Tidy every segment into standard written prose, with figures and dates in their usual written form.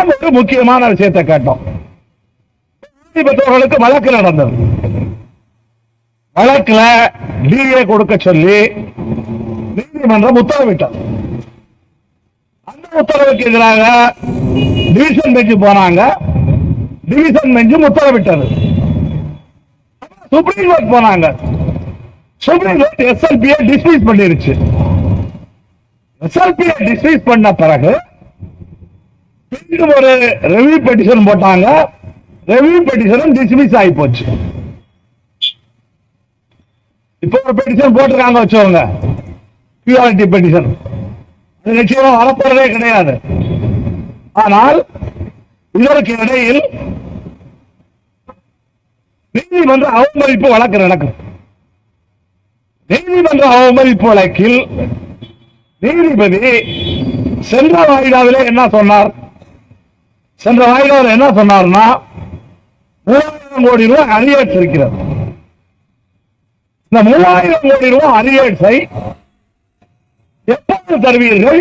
ஒரு முக்கியமான விஷயத்தை கேட்டோம். பெற்றவர்களுக்கு வழக்கு நடந்தது. வழக்குல டிஏ கொடுக்க சொல்லி நீதிமன்றம் உத்தரவிட்டார். அந்த உத்தரவுக்கு எதிராக டிவிஷன் பெஞ்சு போனாங்க. டிவிஷன் பெஞ்சும் உத்தரவிட்டது. சுப்ரீம் கோர்ட் போனாங்க. சுப்ரீம் கோர்ட் எஸ்எல்பியை டிஸ்மிஸ் பண்ணிருச்சு. எஸ்எல்பியை டிஸ்மிஸ் பண்ண பிறகு மீண்டும் ஒரு ரெவியூ பெட்டிஷன் போட்டாங்க. ரெவியூ பெட்டிஷனும் டிஸ்மிஸ் ஆகி போச்சு. இப்போ ஒரு பெட்டிஷன் போட்டிருக்காங்க வச்சவங்க, பியூரிட்டி பெட்டிஷன். நிச்சயமா வரப்போறதே கிடையாது. ஆனால் இதற்கு இடையில் நீதிமன்ற அவமதிப்பு வழக்கு நடக்கும். நீதிமன்ற அவமதிப்பு வழக்கில் நீதிபதி சென்ற வாய்தாவிலே என்ன சொன்னார்? சென்ற வாய்தாவில் என்ன சொன்னார்னா 3000 கோடி ரூபாய் அரியர்ஸ் இருக்கிறது. இந்த 3000 கோடி ரூபாய் அரியர்ஸை எப்போது தருவீர்கள்?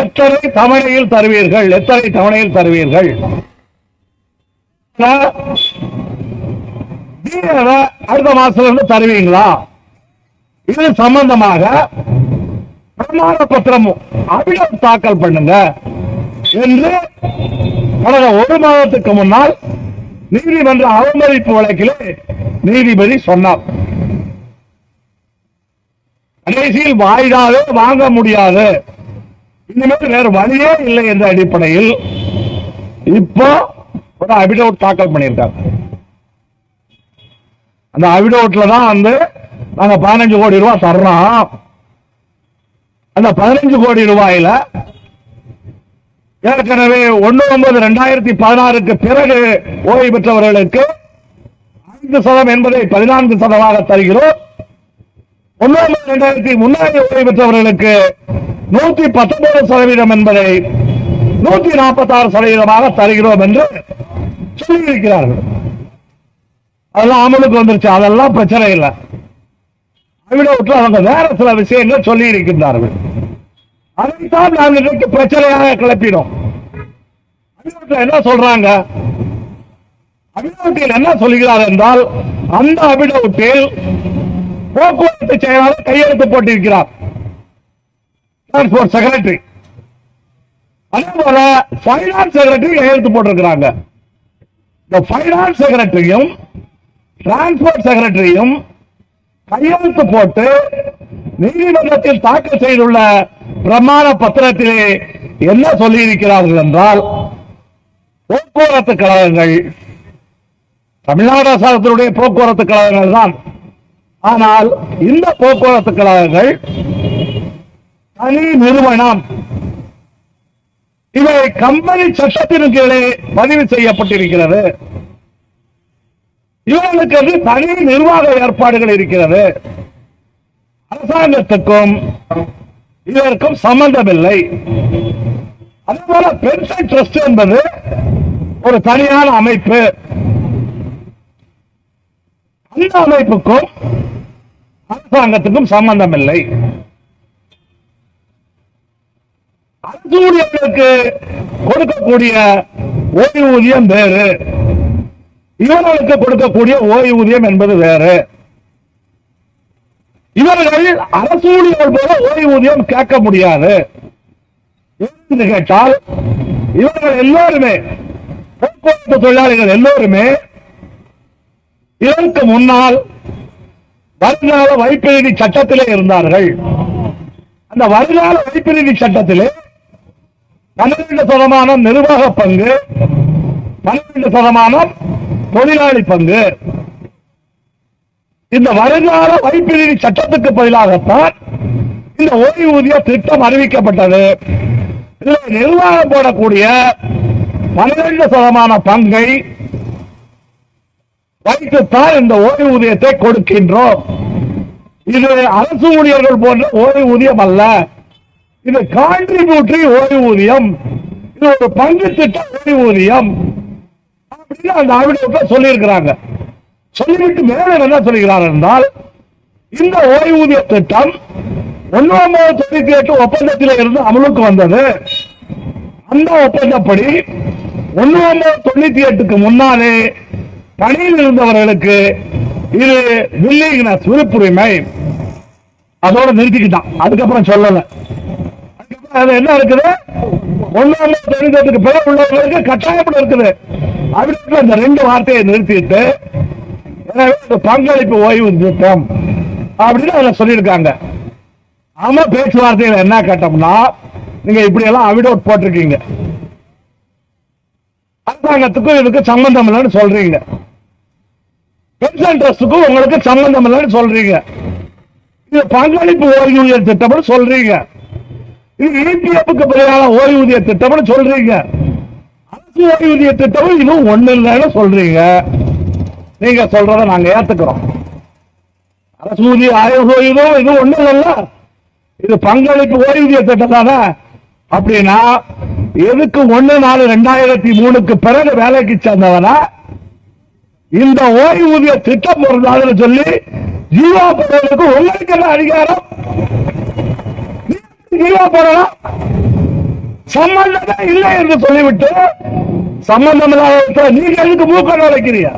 எத்தனை தவணையில் தருவீர்கள்? எத்தனை தவணையில் தருவீர்கள்? அடுத்த மாசத்துல தருவீங்களா? இது சம்பந்தமாக பிரமாண பத்திரம் அபிடம் தாக்கல் பண்ணுங்க என்று கடந்த ஒரு மாதத்துக்கு முன்னால் நீதிமன்ற அவமதிப்பு வழக்கிலே நீதிபதி சொன்னார். கடைசியில் வாய்தாவே வாங்க முடியாது, இனிமேல் வேறு வழியே இல்லை என்ற அடிப்படையில் இப்போ ஒரு அபிடவுட் தாக்கல் பண்ணியிருக்காங்க. அந்த அபிடவுட்ல தான் நாங்க 15 கோடி ரூபாய் தர்றோம். அந்த 15 கோடி ரூபாயில ஏற்கனவே 1/9/2016 பிறகு ஓய்வு பெற்றவர்களுக்கு 5% என்பதை 14% தருகிறோம். 1/9/2003 ஓய்வு பெற்றவர்களுக்கு 119% என்பதை 146% தருகிறோம் என்று சொல்லியிருக்கிறார்கள். அதெல்லாம் அமலுக்கு வந்துருச்சு. அதெல்லாம் பிரச்சனை இல்லை. அபிடவுட்ல அவங்க வேற சில விஷயங்கள் சொல்லி இருக்கின்றார்கள். அதைத்தான் நாங்கள் இன்றைக்கு பிரச்சனையாக கிளப்பினோம். அபிடவுட்ல என்ன சொல்றாங்க? அபிடவுட்டில் என்ன சொல்கிறார் என்றால், அந்த அபிடவுட்டில் போக்குவரத்து செயலாளர் கையெழுத்து போட்டிருக்கிறார், டிரான்ஸ்போர்ட் செக்ரட்டரி. அதே போல பைனான்ஸ் செக்ரட்டரி கையெழுத்து போட்டிருக்கிறாங்க. இந்த பைனான்ஸ் செக்ரட்டரியும் டிரான்ஸ்போர்ட் செக்ரட்டரியும் கையெழுத்து போட்டு நீதிமன்றத்தில் தாக்கல் செய்துள்ள பிரமாண பத்திரத்திலே என்ன சொல்லி இருக்கிறார்கள் என்றால், போக்குவரத்து கழகங்கள் தமிழ்நாடு அரசாங்கத்தினுடைய போக்குவரத்து கழகங்கள் தான். ஆனால் இந்த போக்குவரத்து கழகங்கள் தனி நிறுவனம். இவை கம்பெனி சட்டத்தின் கீழே பதிவு செய்யப்பட்டிருக்கிறது. இவர்களுக்கு தனி நிர்வாக ஏற்பாடுகள் இருக்கிறது. அரசாங்கத்துக்கும் இதற்கும் சம்பந்தமில்லை. அதேபோல பென்ஷன் ட்ரஸ்ட் என்பது ஒரு தனியான அமைப்பு. அந்த அமைப்புக்கும் அரசாங்கத்துக்கும் சம்பந்தமில்லை. அரசு ஊழியர்களுக்கு கொடுக்கக்கூடிய ஓய்வூதியம் வேறு, இவர்களுக்கு கொடுக்கக்கூடிய ஓய்வூதியம் என்பது வேறு. இவர்கள் அரசு ஊழியர்கள் போல ஓய்வூதியம் கேட்க முடியாது என்று கேட்டால், இவர்கள் எல்லோருமே போக்குவரத்து தொழிலாளிகள் எல்லோருமே இதற்கு முன்னால் வருங்கால வைப்பு நிதி சட்டத்திலே இருந்தார்கள். அந்த வருங்கால வைப்பு நிதி சட்டத்திலே 12% நிர்வாக பங்கு, 12% தொழிலாளி பங்கு. இந்த வருங்கால வைப்பு நிதி சட்டத்துக்கு பதிலாகத்தான் இந்த ஓய்வூதிய திட்டம் அறிவிக்கப்பட்டது. இதில் நிர்வாகம் போடக்கூடிய 12% பங்கை வைத்துத்தான் இந்த ஓய்வூதியத்தை கொடுக்கின்றோம். இது அரசு ஊழியர்கள் போன்ற ஓய்வூதியம் அல்ல, இது கான்ட்ரிபியூட்டரி ஓய்வூதியம், இது ஒரு பங்கு திட்ட ஓய்வூதியம் அப்படின்னு அந்த ஆய்வுல சொல்லி இருக்கிறாங்க. சொல்லிவிட்டு மேலும் என்ன சொல்கிறார் என்றால், இந்த ஓய்வூதிய திட்டம் 1998 ஒப்பந்தத்தில் இருந்து அமலுக்கு வந்தது. அந்த ஒப்பந்தப்படி 1998க்கு முன்னாலே பணியில் இருந்தவர்களுக்கு இது வில்லிங்னஸ் விருப்புரிமை அதோட நிறுத்திக்கிட்டான். அதுக்கப்புறம் சொல்லல. அதுக்கப்புறம் என்ன இருக்குது, 1998க்கு பிறகு உள்ளவர்களுக்கு கட்டாயப்பட இருக்குது. அப்படி அந்த 2 வார்த்தையை நிறுத்திட்டு எனவே பங்களிப்பு ஓய்வு திட்டம் அப்படின்னு அதுல சொல்லியிருக்காங்க. ஆமா, பேச்சுவார்த்தையில என்ன கட்டம்னா, நீங்க இப்படி எல்லாம் அவிடோட் போட்டிருக்கீங்க, அரசாங்கத்துக்கும் இதுக்கு சம்பந்தம் இல்லைன்னு சொல்றீங்க, பென்ஷன் ட்ரஸ்டுக்கும் உங்களுக்கு சம்பந்தம் இல்லைன்னு சொல்றீங்க, இது பங்களிப்பு ஓய்வூதிய திட்டம்னு சொல்றீங்க, இது இபிஎஃப்க்கு பிறகான ஓய்வூதிய திட்டம்னு சொல்றீங்க, அரசு ஓய்வூதிய திட்டமும் இதுவும் ஒண்ணு இல்லைன்னு சொல்றீங்க. நீங்க சொல்றதை நாங்க ஏத்துக்கிறோம். அரசு ஊதிய ஓய்வூதியம் இது ஒண்ணு இல்லைல்ல, இது பங்களிப்பு ஓய்வூதிய திட்டம் தானே. அப்படின்னா எதுக்கு 1/4/2003க்கு பிறகு வேலைக்கு சேர்ந்தவனா இந்த ஓய்வூதிய திட்டம் பொருந்தாதுன்னு சொல்லி ஜீவா போடுறதுக்கு உங்களுக்கு என்ன அதிகாரம்? ஜீவா போடலாம், சம்பந்தமே இல்லை என்று சொல்லிவிட்டு சம்பந்தம் இல்லாத நீங்க எதுக்கு மூக்க நுழைக்கிறீங்க?